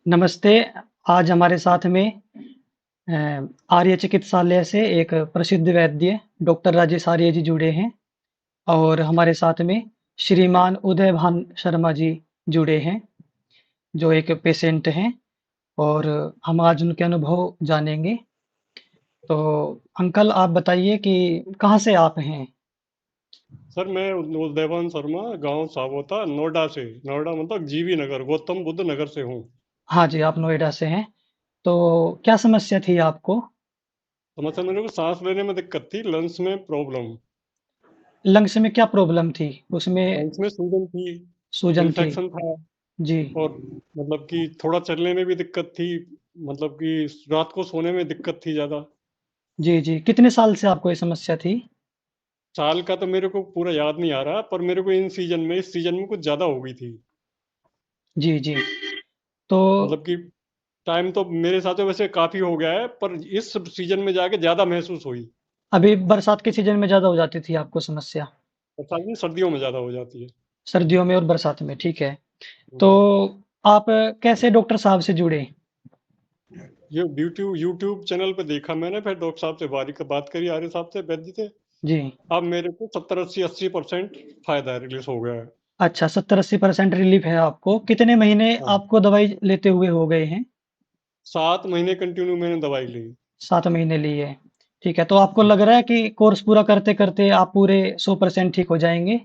नमस्ते। आज हमारे साथ में अ, आर्य चिकित्सालय से एक प्रसिद्ध वैद्य डॉक्टर राजेश आर्य जी जुड़े हैं और हमारे साथ में श्रीमान उदय भान शर्मा जी जुड़े हैं, जो एक पेशेंट हैं और हम आज उनके अनुभव जानेंगे। तो अंकल आप बताइए कि कहाँ से आप हैं? सर मैं उदयभान शर्मा गांव सावोता नोएडा से। नोएडा मतलब जीवी नगर, गौतम बुद्ध नगर से हूँ। हाँ जी, आप नोएडा से हैं। तो क्या समस्या थी आपको? समस्या मेरे को सांस लेने में दिक्कत थी, लंग्स में प्रॉब्लम। लंग्स में क्या प्रॉब्लम थी? उसमें लंग्स में सूजन थी, सूजन थी। इन्फेक्शन था। जी, और मतलब कि थोड़ा चलने में भी दिक्कत थी। मतलब कि रात को सोने में दिक्कत थी ज़्यादा। जी, जी। कितने साल से आपको ये समस्या थी? साल का तो मेरे को पूरा याद नहीं आ रहा, पर मेरे को इस सीजन में कुछ ज़्यादा हो गई थी। जी, जी। तो मतलब कि टाइम तो मेरे साथ तो वैसे काफ़ी हो गया है, पर इस सीजन में जाके ज़्यादा महसूस हुई। अभी बरसात के सीज़न में ज़्यादा हो जाती थी आपको समस्या, बरसात में, सर्दियों में ज़्यादा हो जाती है। सर्दियों में और बरसात में, ठीक है। तो हम्म। आप कैसे डॉक्टर साहब से जुड़े? ये यूट्यूब यूट्यूब चैनल पे देखा मैंने, फिर डॉक्टर साहब से बारी का बात करी, आर्य साहब से, वैद्य से। जी। अब मेरे को 70-80% फायदा रिलीज हो गया है। अच्छा 70-80% रिलीफ़ है आपको। कितने महीने हाँ, आपको दवाई लेते हुए हो गए हैं? 7 महीने कंटिन्यू मैंने दवाई ली। 7 महीने ली है। ठीक है, तो आपको लग रहा है कि कोर्स पूरा करते-करते आप पूरे 100% ठीक हो जाएँगे?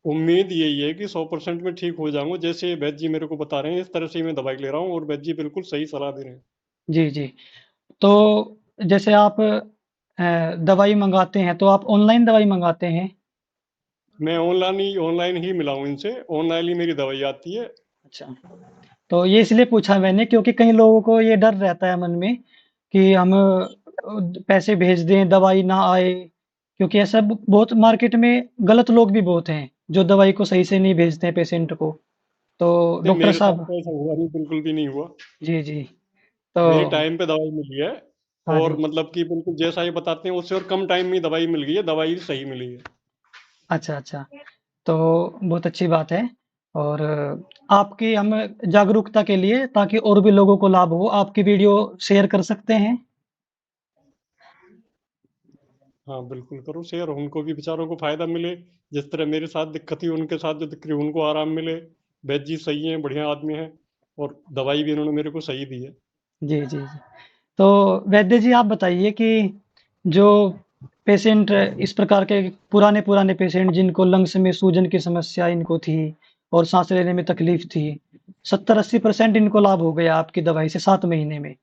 उम्मीद यही है कि 100% में ठीक हो जाऊंगा, जैसे वैद्य जी मेरे को बता रहे हैं इस तरह से ही मैं दवाई ले रहा हूँ, और वैद्य जी बिल्कुल सही सलाह दे रहे हैं। जी, जी। तो जैसे आप दवाई मँगाते हैं, तो आप ऑनलाइन दवाई मँगाते हैं? मैं ऑनलाइन ही मिला हूँ इनसे, ऑनलाइन ही मेरी दवाई आती है। अच्छा। तो ये इसलिए पूछा मैंने क्योंकि कई लोगों को ये डर रहता है मन में कि हम पैसे भेज दें, दवाई ना आए, क्योंकि ऐसा बहुत मार्केट में गलत लोग भी बहुत हैं, जो दवाई को सही से नहीं भेजते हैं पेशेंट को। तो नहीं, डॉक्टर मेरे साथ साहब तो ऐसा हुआ नहीं, बिल्कुल भी नहीं हुआ। जी, जी। तो मेरी टाइम पे दवाई मिली है। हाँ और जी। मतलब कि बिल्कुल जैसा ये बताते हैं उससे और कम टाइम में दवाई मिल गई है, दवाई सही मिली है। अच्छा, अच्छा। तो बहुत अच्छी बात है और आपकी हम जागरूकता के लिए ताकि और भी लोगों को लाभ हो, आपकी वीडियो शेयर कर सकते हैं? हाँ बिल्कुल करो शेयर, उनको भी बेचारों को फायदा मिले। जिस तरह मेरे साथ दिक्कत थी, उनके साथ जो दिक्कत हुई, उनको आराम मिले। वैद्य जी सही हैं, बढ़िया आदमी हैं। और दवाई भी इन्होंने मेरे को सही दी है। जी, जी, जी। तो वैद्य जी आप बताइए कि जो पेशेंट इस प्रकार के पुराने-पुराने पेशेंट जिनको लंग्स में सूजन की समस्या इनको थी और साँस लेने में तकलीफ थी, 70-80% इनको लाभ हो गया आपकी दवाई से 7 महीने में।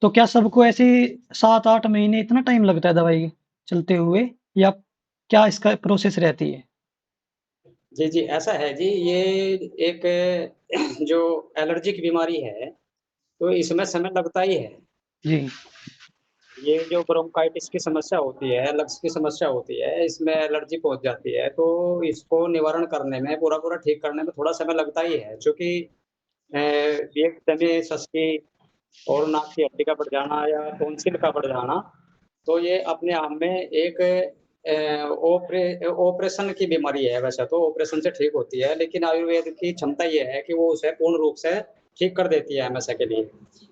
तो क्या सबको ऐसे ही 7-8 महीने इतना टाइम लगता है दवाई चलते हुए या क्या इसका प्रोसेस रहती है? जी, जी, ऐसा है जी, ये एक जो एलर्जिक बीमारी है, तो इसमें समय लगता ही है। जी, ये जो ब्रोंकाइटिस की समस्या होती है, लक्स की समस्या होती है, इसमें एलर्जी पहुँच जाती है, तो इसको निवारण करने में, पूरा-पूरा ठीक करने में थोड़ा समय लगता ही है। चूँकि एक दमे ससकी और नाक की हड्डी का बढ़ जाना या टॉन्सिल का बढ़ जाना, तो ये अपने आप में एक ऑपरेशन की बीमारी है वैसे तो, ऑपरेशन से ठीक होती है, लेकिन आयुर्वेद की क्षमता ये है कि वो उसे पूर्ण रूप से ठीक कर देती है हमेशा के लिए।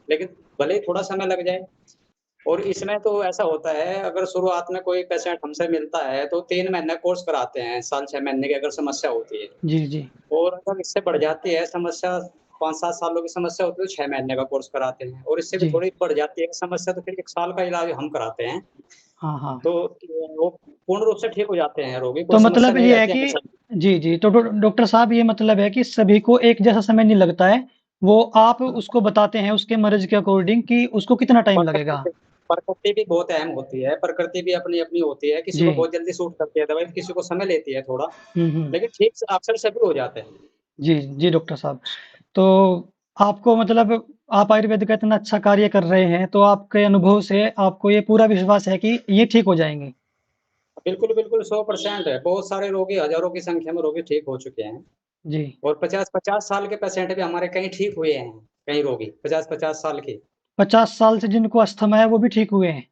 लेकिन भले ही थोड़ा समय लग जाए और इसमें तो ऐसा होता है, अगर शुरुआत में कोई पेशेंट हमसे मिलता है, तो 3 महीने कोर्स कराते हैं, साल 6 महीने की अगर समस्या होती है। जी, जी। और अगर इससे बढ़ जाती है समस्या, 5-7 सालों की समस्या होती है, तो 6 महीने का कोर्स कराते हैं और इससे भी जी। थोड़ी बढ़ जाती है समस्या, तो फिर 1 साल का इलाज हम कराते हैं। हाँ, हाँ। तो वो पूर्ण रूप से ठीक हो जाते हैं रोगी, कोई तो समस्या मतलब नहीं ये है रहती है कि हमेशा। जी, जी। तो डॉक्टर साहब ये मतलब है कि सभी को एक जैसा समय नहीं लगता है। वो आप उसको बताते हैं उसके मर्ज़ के अकॉर्डिंग कि उसको कितना टाइम प्रकृति लगेगा। भी प्रकृति भी बहुत अहम होती है, प्रकृति भी अपनी-अपनी होती है, किसी जी। को बहुत जल्दी सूट करती है दवाई, किसी को समय लेती है थोड़ा, हुँ, हुँ। लेकिन ठीक से अक्सर सभी हो जाते हैं। जी, जी डॉक्टर साहब। तो आपको मतलब आप आयुर्वेद का इतना अच्छा कार्य कर रहे हैं, तो आपके अनुभव से आपको ये पूरा विश्वास है कि ये ठीक हो जाएँगे? बिल्कुल, बिल्कुल 100% है, बहुत सारे रोगी, हज़ारों की संख्या में रोगी ठीक हो चुके हैं जी। और 50-50 साल के पेशेंट भी हमारे कई ठीक हुए हैं, कई रोगी 50-50 साल के। 50 साल से जिनको अस्थमा है वो भी ठीक हुए हैं?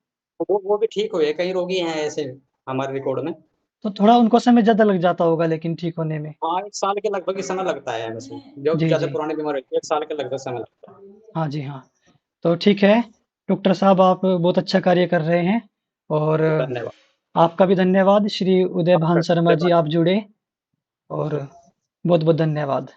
वो भी ठीक हुए, कई रोगी हैं ऐसे हमारे रिकॉर्ड में। तो थोड़ा उनको समय ज़्यादा लग जाता होगा लेकिन ठीक होने में। हाँ, 1 साल के लगभग ही समय लगता है इसमें। जो जी, ज़्यादा जी। पुरानी बीमारी होती है, 1 साल के लगभग समय लगता है। हाँ जी, हाँ। तो ठीक है, डॉक्टर साहब आप बहुत अच्छा कार्य कर रहे हैं और धन्यवाद। आपका भी धन्यवाद। श्री उदय भान आपका शर्मा जी धन्यवाद। आप जुड़े और बहुत-बहुत धन्यवाद।